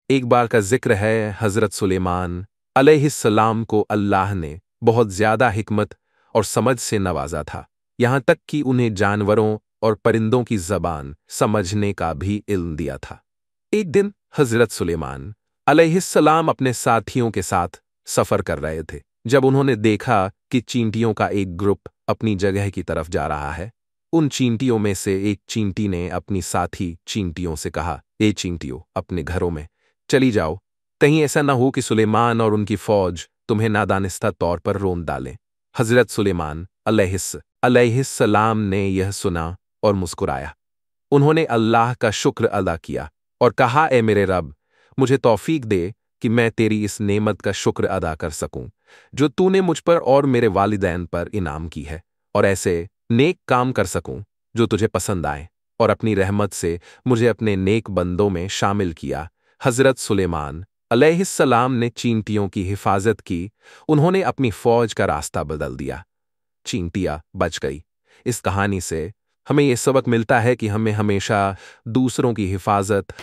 एक बार का जिक्र है, हज़रत सुलेमान अलैहिस्सलाम को अल्लाह ने बहुत ज़्यादा हिकमत और समझ से नवाजा था, यहाँ तक कि उन्हें जानवरों और परिंदों की ज़बान समझने का भी इल्म दिया था। एक दिन हज़रत सुलेमान अलैहिस्सलाम अपने साथियों के साथ सफ़र कर रहे थे, जब उन्होंने देखा कि चींटियों का एक ग्रुप अपनी जगह की तरफ जा रहा है। उन चींटियों में से एक चींटी ने अपनी साथी चींटियों से कहा, ए चींटियों, अपने घरों में चली जाओ, कहीं ऐसा न हो कि सुलेमान और उनकी फौज तुम्हें नादानिस्ता तौर पर रोन डालें। हज़रत सुलेमान अलैहिस्सलाम ने यह सुना और मुस्कुराया। उन्होंने अल्लाह का शुक्र अदा किया और कहा, ए मेरे रब, मुझे तौफीक दे कि मैं तेरी इस नेमत का शुक्र अदा कर सकूं जो तूने मुझ पर और मेरे वालिदैन पर इनाम की है, और ऐसे नेक काम कर सकूं जो तुझे पसंद आए, और अपनी रहमत से मुझे अपने नेक बंदों में शामिल किया। हज़रत सुलेमान अलैहिस्सलाम ने चींटियों की हिफाजत की। उन्होंने अपनी फौज का रास्ता बदल दिया। चींटियां बच गई। इस कहानी से हमें यह सबक मिलता है कि हमें हमेशा दूसरों की हिफाजत